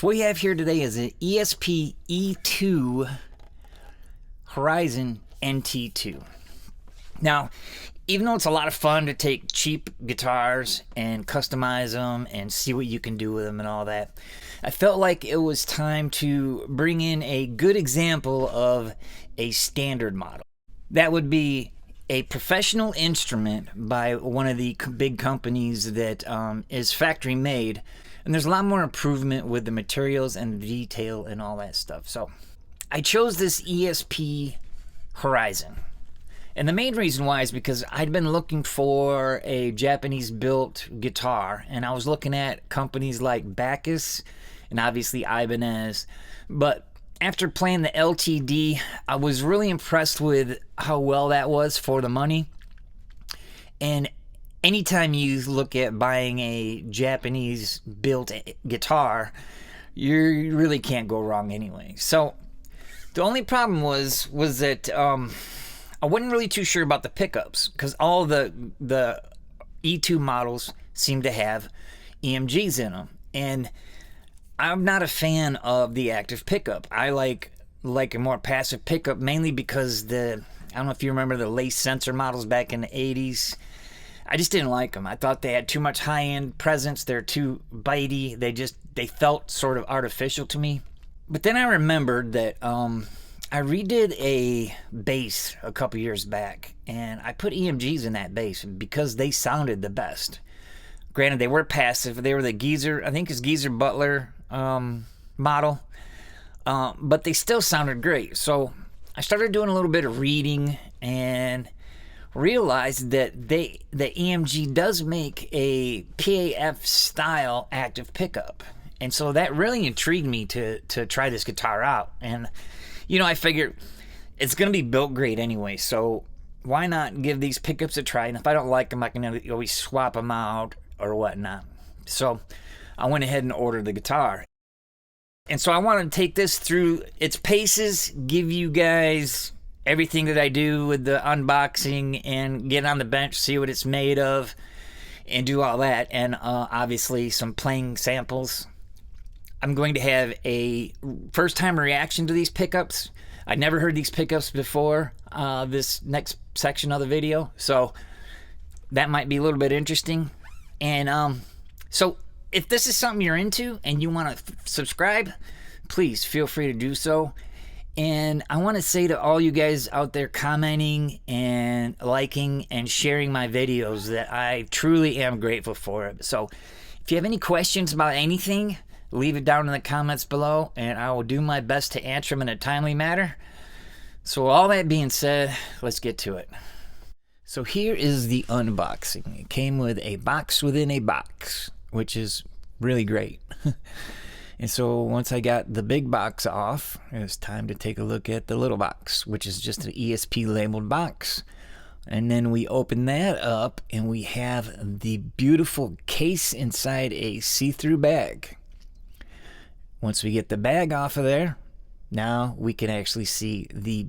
So what we have here today is an Esp E2 Horizon NT2. Now, even though it's a lot of fun to take cheap guitars and customize them and see what you can do with them and all that, I felt like it was time to bring in a good example of a standard model. That would be a professional instrument by one of the big companies that is factory made, and there's a lot more improvement with the materials and the detail and all that stuff. So I chose this Esp Horizon. And the main reason why is because I'd been looking for a Japanese-built guitar, and I was looking at companies like Bacchus and obviously Ibanez. But after playing the LTD, I was really impressed with how well that was for the money. And anytime you look at buying a Japanese-built guitar, you really can't go wrong anyway. So the only problem was that I wasn't really too sure about the pickups, because all the E2 models seem to have EMGs in them, and I'm not a fan of the active pickup. I like a more passive pickup, mainly because I don't know if you remember the lace sensor models back in the 80s. I just didn't like them. I thought they had too much high-end presence. They're too bitey. They felt sort of artificial to me. But then I remembered that I redid a bass a couple years back, and I put EMGs in that bass because they sounded the best. Granted, they were passive. They were the Geezer, I think it's Geezer Butler model, but they still sounded great. So I started doing a little bit of reading and realized that the EMG does make a PAF style active pickup, and so that really intrigued me to try this guitar out. And you know, I figured it's going to be built great anyway, so why not give these pickups a try? And if I don't like them, I can always swap them out or whatnot. So I went ahead and ordered the guitar. And so I want to take this through its paces, give you guys everything that I do with the unboxing, and get on the bench, see what it's made of, and do all that. And obviously some playing samples. I'm going to have a first-time reaction to these pickups. I'd never heard these pickups before this next section of the video, so that might be a little bit interesting. And so if this is something you're into and you want to subscribe, please feel free to do so. And I want to say to all you guys out there commenting and liking and sharing my videos that I truly am grateful for it. So if you have any questions about anything, leave it down in the comments below, and I will do my best to answer them in a timely manner. So all that being said, let's get to it. So here is the unboxing. It came with a box within a box, which is really great. And so once I got the big box off, it was time to take a look at the little box, which is just an ESP labeled box. And then we open that up, and we have the beautiful case inside a see-through bag. Once we get the bag off of there, now we can actually see the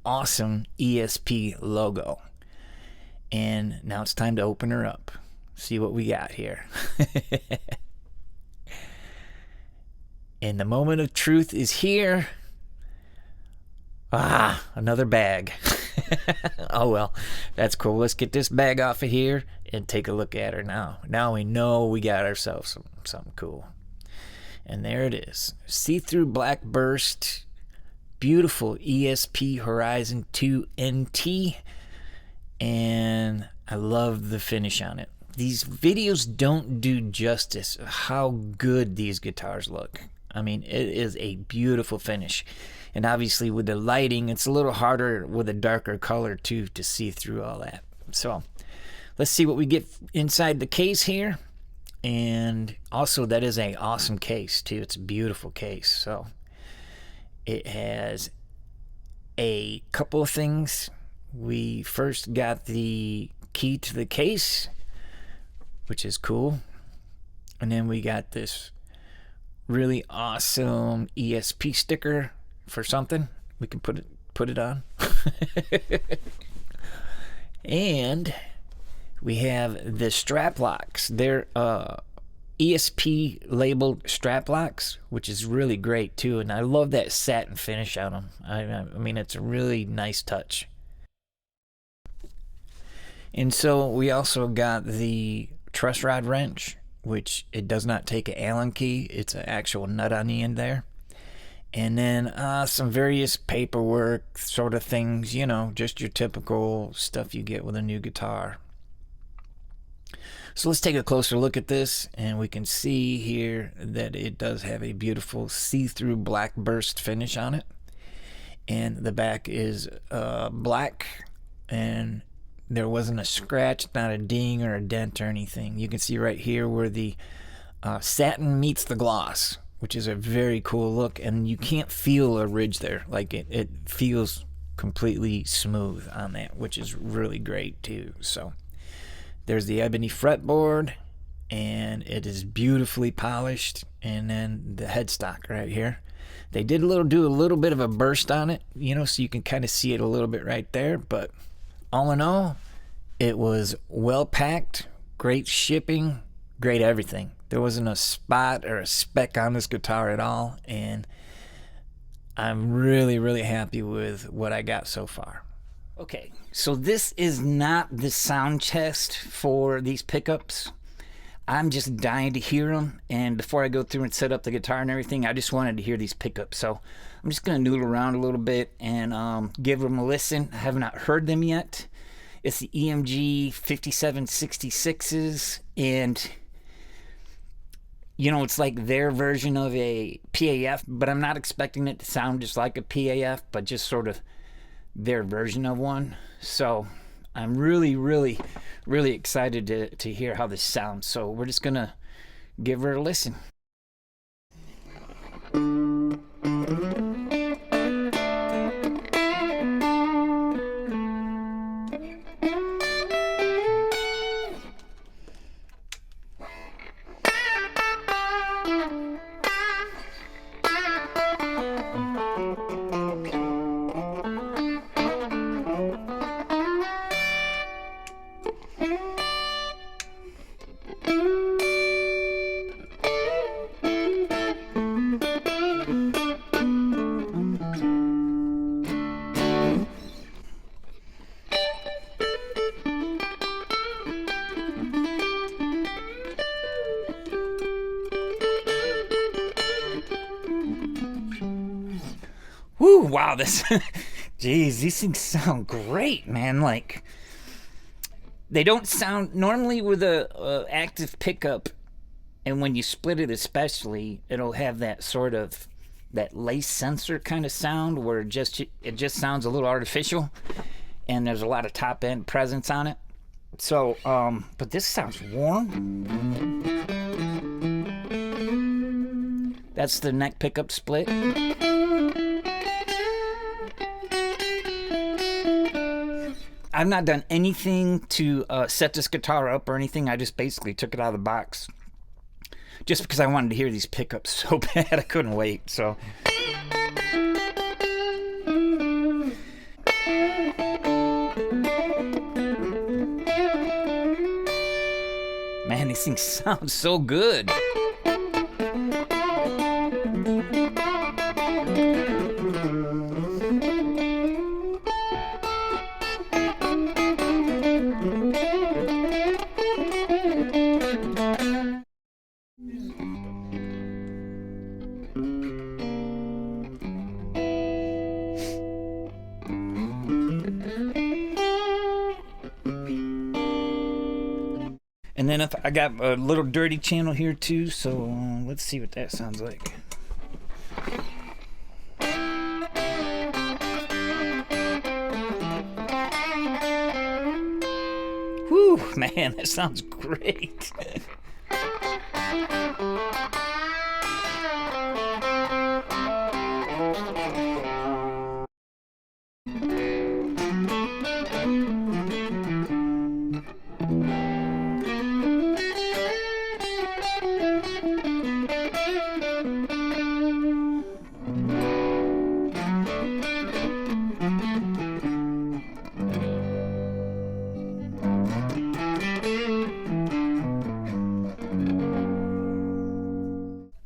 awesome ESP logo. And now it's time to open her up. See what we got here. And the moment of truth is here. Another bag. Oh well, that's cool. Let's get this bag off of here and take a look at her now. Now we know we got ourselves something cool. And there it is. See-through black burst. Beautiful Esp Horizon 2 NT. And I love the finish on it. These videos don't do justice how good these guitars look. I mean, it is a beautiful finish. And obviously with the lighting, it's a little harder with a darker color too to see through all that. So let's see what we get inside the case here. And also, that is an awesome case too. It's a beautiful case. So it has a couple of things. We first got the key to the case, which is cool. And then we got this really awesome ESP sticker for something. We can put it on. And we have the strap locks. They're ESP labeled strap locks, which is really great too, and I love that satin finish on them. I mean, it's a really nice touch. And so we also got the truss rod wrench, which it does not take an Allen key. It's an actual nut on the end there. And then some various paperwork sort of things, you know, just your typical stuff you get with a new guitar. So let's take a closer look at this, and we can see here that it does have a beautiful see-through black burst finish on it. And the back is black, and there wasn't a scratch, not a ding or a dent or anything. You can see right here where the satin meets the gloss, which is a very cool look, and you can't feel a ridge there. Like it feels completely smooth on that, which is really great too. So there's the ebony fretboard, and it is beautifully polished. And then the headstock right here. They did do a little bit of a burst on it, you know, so you can kind of see it a little bit right there. But all in all, it was well packed, great shipping, great everything. There wasn't a spot or a speck on this guitar at all, and I'm really, really happy with what I got so far. Okay, so this is not the sound test for these pickups. I'm just dying to hear them, and before I go through and set up the guitar and everything, I just wanted to hear these pickups. So I'm just going to noodle around a little bit and give them a listen. I have not heard them yet. It's the EMG 5766s, and you know, it's like their version of a PAF, but I'm not expecting it to sound just like a PAF, but just sort of their version of one. So I'm really, really, really excited to hear how this sounds. So we're just gonna give her a listen. Woo, wow, this, geez, these things sound great, man. Like, they don't sound, normally with a active pickup, and when you split it especially, it'll have that sort of, that lace sensor kind of sound where it just sounds a little artificial, and there's a lot of top end presence on it. So, but this sounds warm. That's the neck pickup split. I've not done anything to set this guitar up or anything. I just basically took it out of the box just because I wanted to hear these pickups so bad. I couldn't wait. So man, these things sound so good. And then I got a little dirty channel here too, so let's see what that sounds like. Whew, man, that sounds great.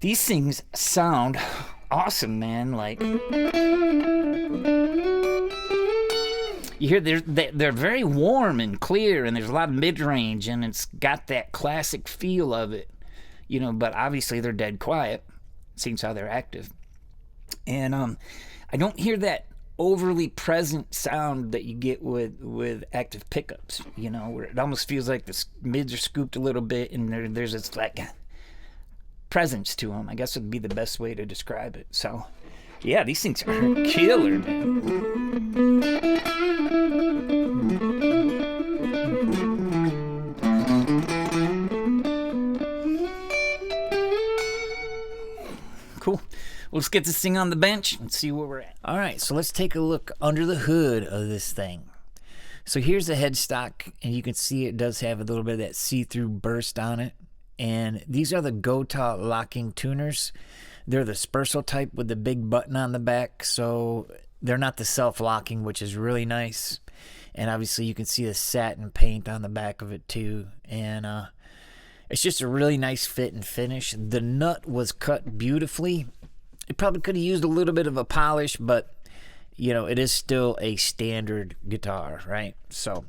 These things sound awesome, man. Like, you hear they're very warm and clear, and there's a lot of mid-range, and it's got that classic feel of it, you know. But obviously they're dead quiet. Seems how they're active, and I don't hear that overly present sound that you get with active pickups. You know, where it almost feels like the mids are scooped a little bit, and there's this like presence to them. I guess would be the best way to describe it. So, yeah, these things are killer, man. Cool. Let's get this thing on the bench and see where we're at. All right, so let's take a look under the hood of this thing. So here's the headstock, and you can see it does have a little bit of that see-through burst on it. And these are the GOTA locking tuners. They're the Spursel type with the big button on the back, so they're not the self-locking, which is really nice. And obviously you can see the satin paint on the back of it too. And it's just a really nice fit and finish. The nut was cut beautifully. It probably could have used a little bit of a polish, but you know, it is still a standard guitar, right? So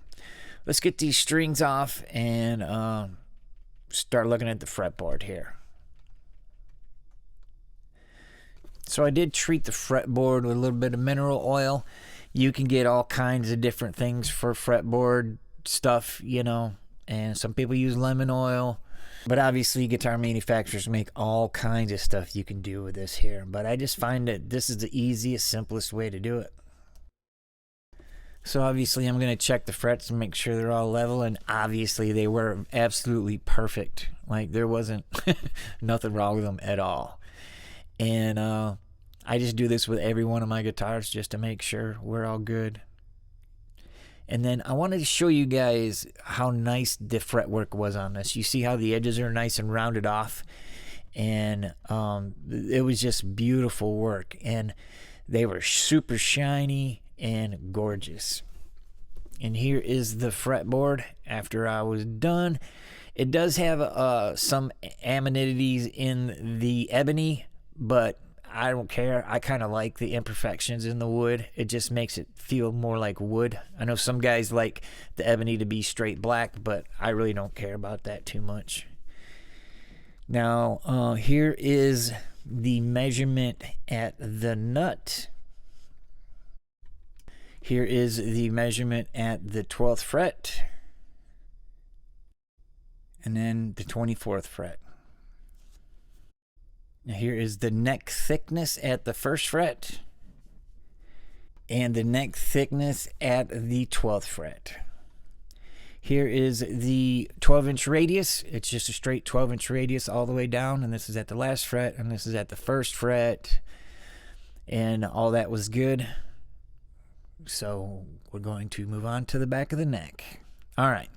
let's get these strings off and start looking at the fretboard here. So I did treat the fretboard with a little bit of mineral oil. You can get all kinds of different things for fretboard stuff, you know, and some people use lemon oil. But obviously guitar manufacturers make all kinds of stuff you can do with this here. But I just find that this is the easiest, simplest way to do it. So obviously I'm going to check the frets and make sure they're all level. And obviously they were absolutely perfect. Like there wasn't nothing wrong with them at all. And I just do this with every one of my guitars just to make sure we're all good. And then I wanted to show you guys how nice the fretwork was on this. You see how the edges are nice and rounded off. And it was just beautiful work. And they were super shiny and gorgeous. And here is the fretboard after I was done. It does have some amenities in the ebony, but I don't care. I kind of like the imperfections in the wood. It just makes it feel more like wood. I know some guys like the ebony to be straight black, but I really don't care about that too much. Now, here is the measurement at the nut. Here is the measurement at the 12th fret. And then the 24th fret. Now here is the neck thickness at the 1st fret and the neck thickness at the 12th fret. Here is the 12-inch radius. It's just a straight 12-inch radius all the way down, and this is at the last fret, and this is at the 1st fret, and all that was good. So we're going to move on to the back of the neck. All right.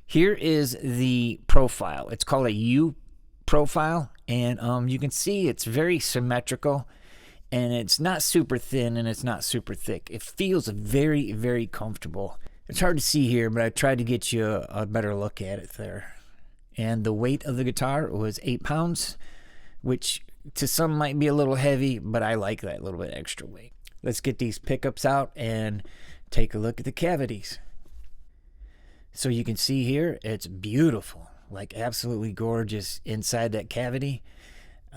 Here is the profile. It's called a U profile, and you can see it's very symmetrical, and it's not super thin and it's not super thick. It feels very, very comfortable. It's hard to see here, but I tried to get you a better look at it there. And the weight of the guitar was 8 pounds, which to some might be a little heavy, but I like that little bit extra weight. Let's get these pickups out and take a look at the cavities. So you can see here, it's beautiful. Like absolutely gorgeous inside that cavity.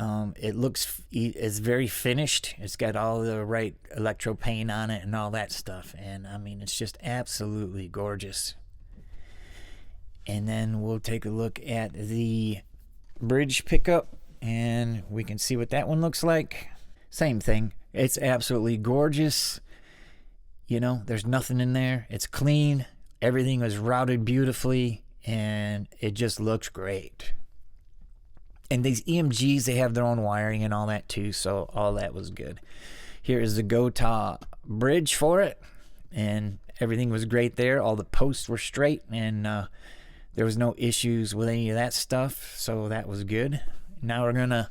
It's very finished. It's got all the right electro paint on it and all that stuff. And I mean, it's just absolutely gorgeous. And then we'll take a look at the bridge pickup and we can see what that one looks like. Same thing. It's absolutely gorgeous. You know, there's nothing in there. It's clean. Everything was routed beautifully. And it just looks great. And these EMGs, they have their own wiring and all that too, so all that was good. Here is the GOTA bridge for it, and everything was great there. All the posts were straight, and there was no issues with any of that stuff, so that was good. Now we're going to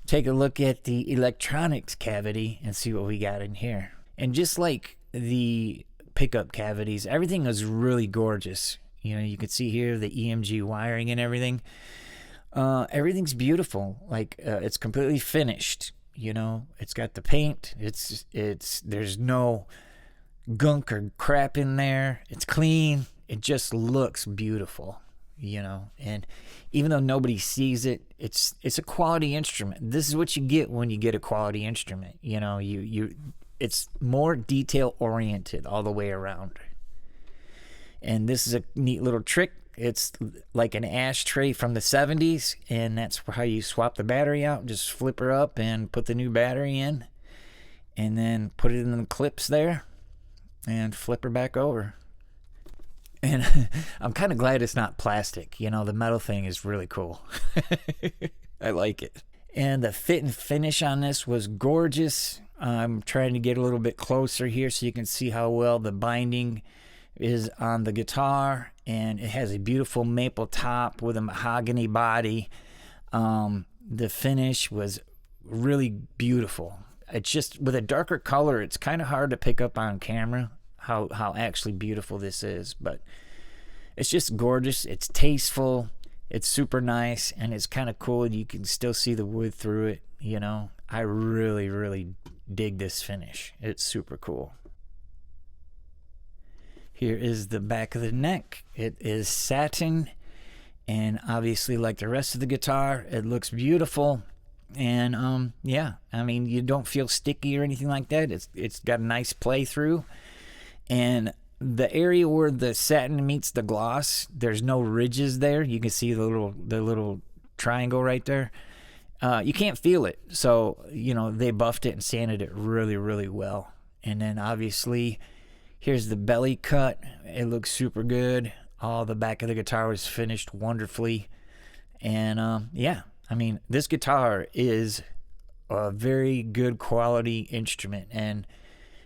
take a look at the electronics cavity and see what we got in here. And just like the pickup cavities, everything was really gorgeous. You know, you can see here the EMG wiring and everything. Everything's beautiful. Like it's completely finished. You know, it's got the paint. There's no gunk or crap in there. It's clean. It just looks beautiful. You know, and even though nobody sees it, it's a quality instrument. This is what you get when you get a quality instrument. You know, it's more detail oriented all the way around. And this is a neat little trick. It's like an ashtray from the 70s, and that's how you swap the battery out. Just flip her up and put the new battery in, and then put it in the clips there and flip her back over. And I'm kind of glad it's not plastic. You know, the metal thing is really cool. I like it. And the fit and finish on this was gorgeous. I'm trying to get a little bit closer here so you can see how well the binding is on the guitar. And it has a beautiful maple top with a mahogany body. The finish was really beautiful. It's just, with a darker color, it's kind of hard to pick up on camera how actually beautiful this is, but it's just gorgeous. It's tasteful. It's super nice, and it's kind of cool. You can still see the wood through it. You know, I really, really dig this finish. It's super cool. Here is the back of the neck. It is satin, and obviously, like the rest of the guitar, it looks beautiful. And yeah, I mean, you don't feel sticky or anything like that. It's got a nice play through. And the area where the satin meets the gloss, there's no ridges there. You can see the little triangle right there. You can't feel it. So, you know, they buffed it and sanded it really, really well. And then obviously, here's the belly cut. It looks super good. All the back of the guitar was finished wonderfully. And yeah, I mean, this guitar is a very good quality instrument. And,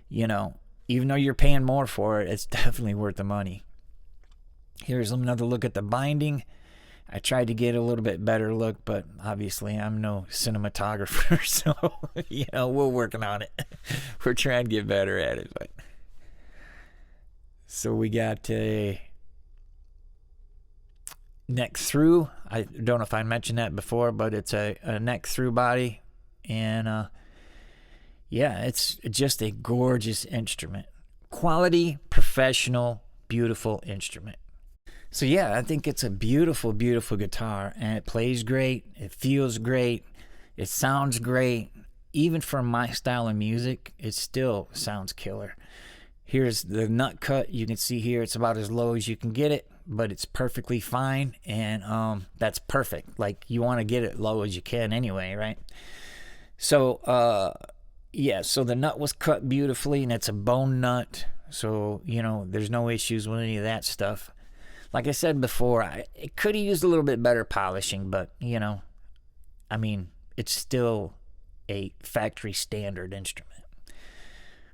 you know, even though you're paying more for it, it's definitely worth the money. Here's another look at the binding. I tried to get a little bit better look, but obviously I'm no cinematographer, so, you know, we're working on it. We're trying to get better at it. But so we got a neck through. I don't know if I mentioned that before, but it's a neck through body. And yeah, it's just a gorgeous instrument. Quality, professional, beautiful instrument. So yeah, I think it's a beautiful, beautiful guitar, and it plays great. It feels great. It sounds great. Even for my style of music, it still sounds killer. Here's the nut cut. You can see here it's about as low as you can get it, but it's perfectly fine, and that's perfect. Like, you want to get it low as you can anyway, right? So yeah, so the nut was cut beautifully, and it's a bone nut, so, you know, there's no issues with any of that stuff. Like I said before, it could have used a little bit better polishing, but, you know, I mean, it's still a factory standard instrument.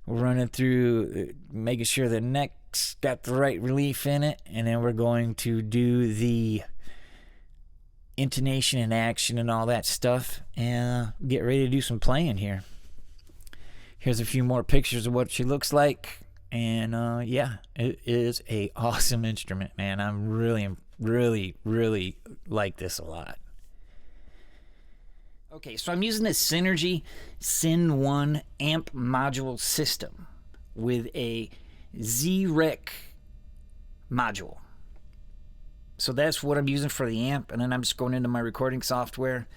We're running through, making sure the neck's got the right relief in it, and then we're going to do the intonation and action and all that stuff, and get ready to do some playing here. Here's a few more pictures of what she looks like. And yeah, it is a awesome instrument, man. I'm really like this a lot. Okay, so I'm using this Synergy Syn 1 amp module system with a Z-Rec module. So that's what I'm using for the amp, and then I'm just going into my recording software.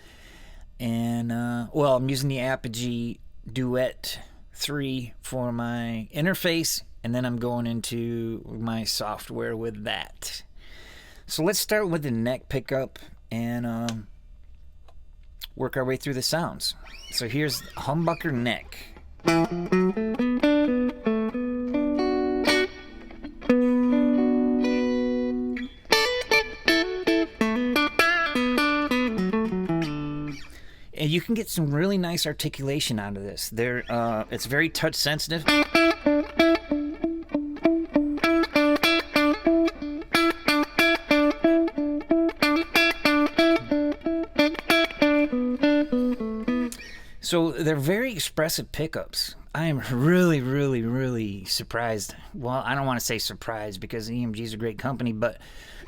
And, well, I'm using the Apogee Duet 3 for my interface, and then I'm going into my software with that. So let's start with the neck pickup and work our way through the sounds. So here's Humbucker neck. And you can get some really nice articulation out of this. It's very touch sensitive. So they're very expressive pickups. I am really surprised. Well, I don't want to say surprised because EMG is a great company, but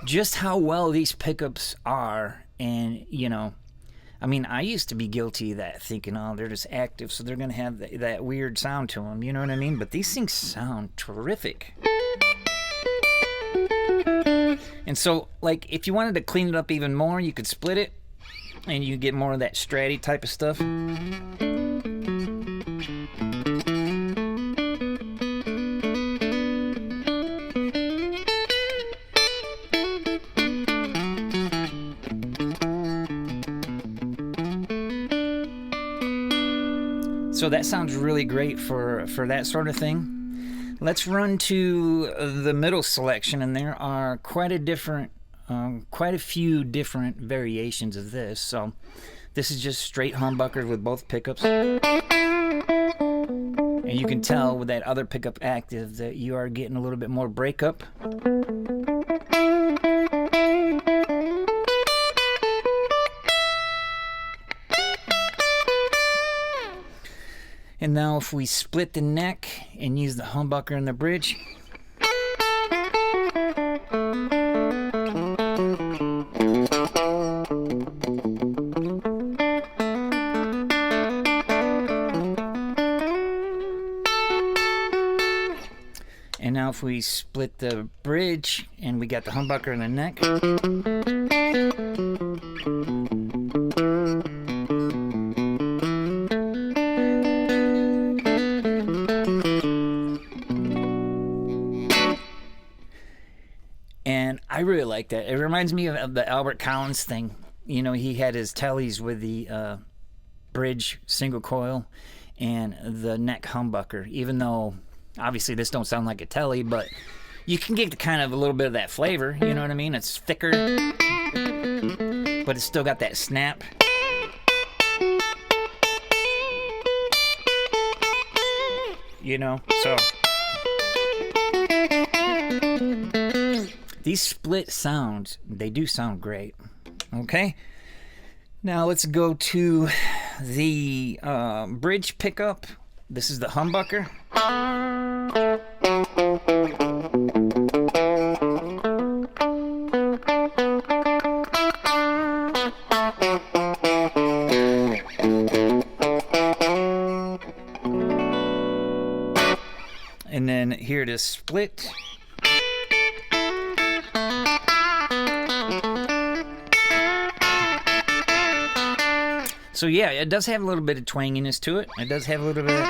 just how well these pickups are And, you know, I mean, I used to be guilty of that, thinking, oh, they're just active, so they're going to have that weird sound to them, you know what I mean? But these things sound terrific. And so, like, if you wanted to clean it up even more, you could split it, and you get more of that Stratty type of stuff. So that sounds really great for that sort of thing. Let's run to the middle selection, and there are quite a few different variations of this. So this is just straight humbuckers with both pickups. And you can tell with that other pickup active that you are getting a little bit more breakup. And now if we split the neck and use the humbucker and the bridge, and now if we split the bridge and we got the humbucker and the neck, and I really like that. It reminds me of the Albert Collins thing. You know, he had his tellies with the bridge single coil and the neck humbucker, even though obviously this don't sound like a telly, but you can get the kind of a little bit of that flavor, you know what I mean? It's thicker, but it's still got that snap. You know, so these split sounds, they do sound great. Okay, now let's go to the bridge pickup. This is the humbucker. And then here it is split. So yeah, it does have a little bit of twanginess to it. It does have a little bit of...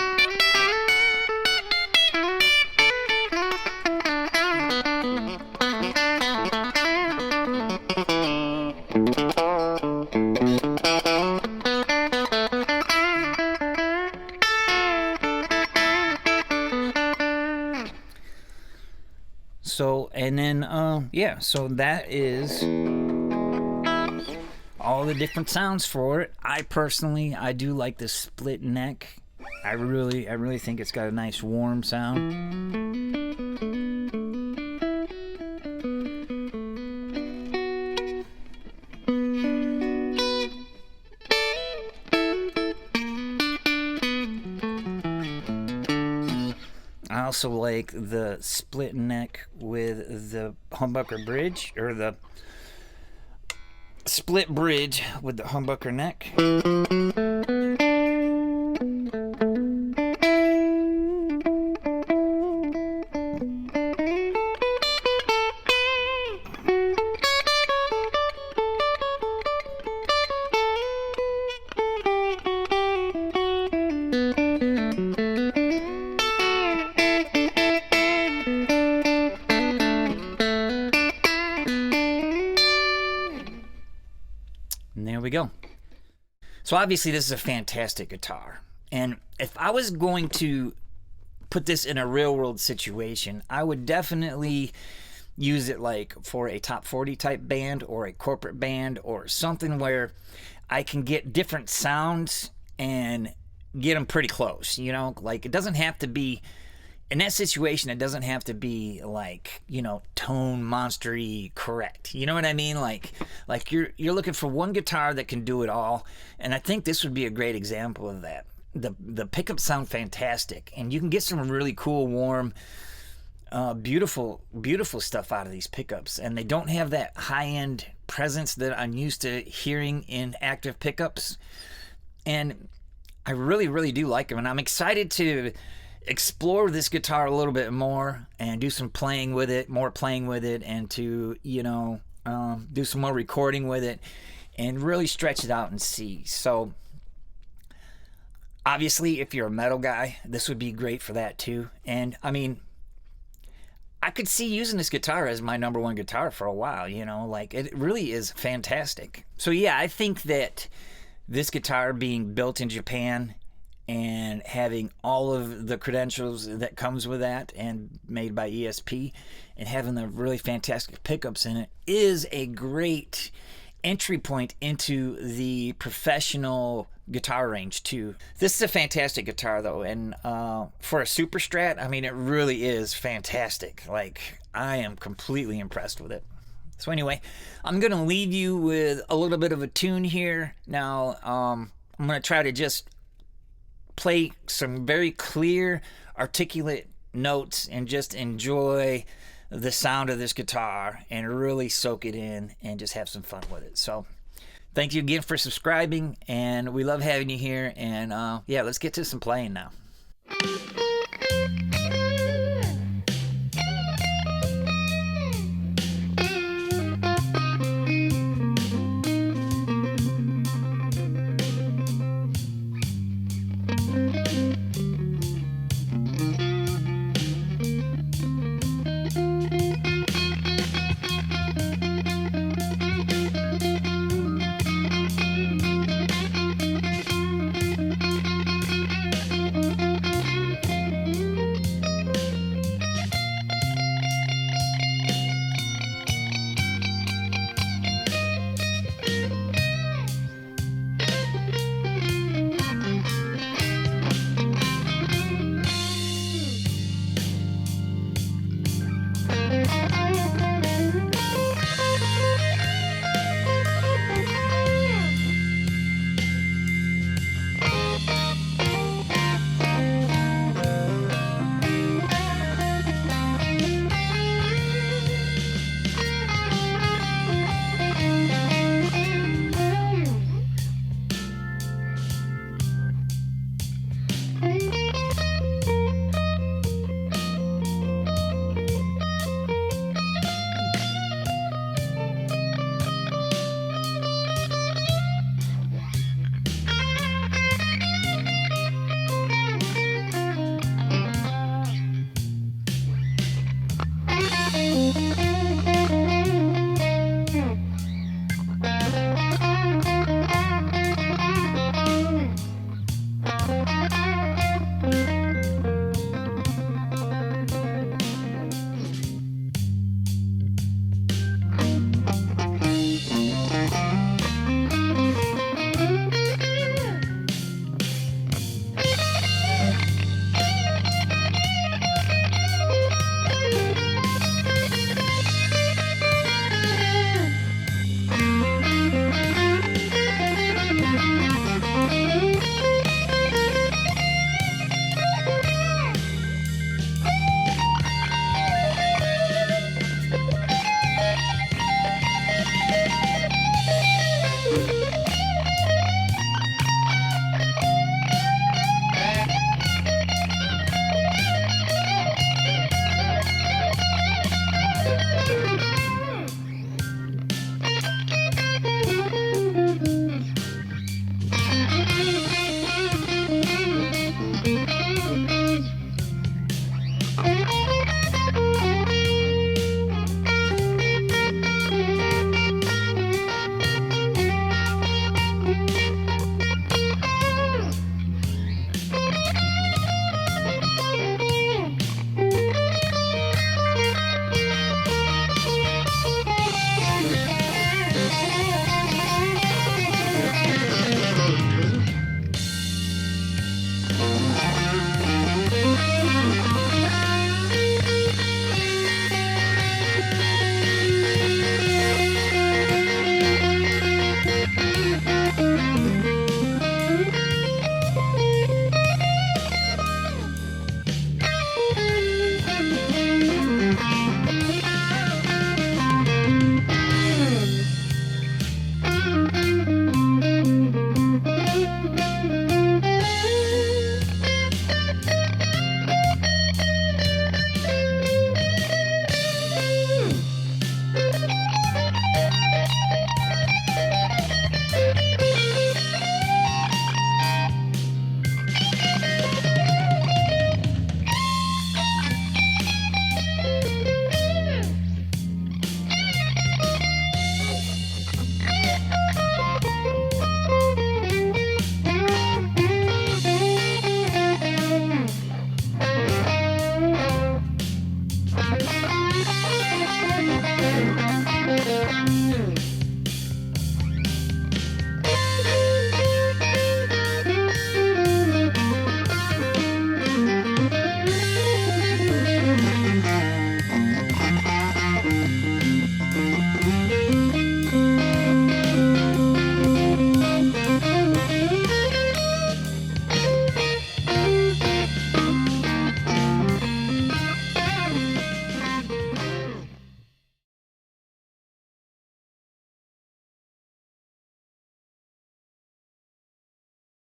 So, and then, yeah, so that is all the different sounds for it. I do like the split neck. I really think it's got a nice warm sound. I also like the split neck with the humbucker bridge, or the split bridge with the humbucker neck. And there we go. So obviously this is a fantastic guitar. And if I was going to put this in a real world situation, I would definitely use it like for a top 40 type band or a corporate band or something where I can get different sounds and get them pretty close, you know? Like, it doesn't have to be, in that situation, it doesn't have to be like, you know, tone monster-y correct. You know what I mean? Like you're looking for one guitar that can do it all, and I think this would be a great example of that. The pickups sound fantastic, and you can get some really cool, warm, beautiful stuff out of these pickups, and they don't have that high-end presence that I'm used to hearing in active pickups. And I really, really do like him. And I'm excited to explore this guitar a little bit more and do some playing with it, and to, do some more recording with it and really stretch it out and see. So obviously, if you're a metal guy, this would be great for that too. And I mean, I could see using this guitar as my number one guitar for a while, like it really is fantastic. So yeah, I think that this guitar being built in Japan and having all of the credentials that comes with that and made by ESP and having the really fantastic pickups in it is a great entry point into the professional guitar range too. This is a fantastic guitar though, and for a Super Strat, I mean, it really is fantastic. Like, I am completely impressed with it. So anyway, I'm gonna leave you with a little bit of a tune here. Now, I'm gonna try to just play some very clear, articulate notes and just enjoy the sound of this guitar and really soak it in and just have some fun with it. So thank you again for subscribing, and we love having you here. And yeah, let's get to some playing now.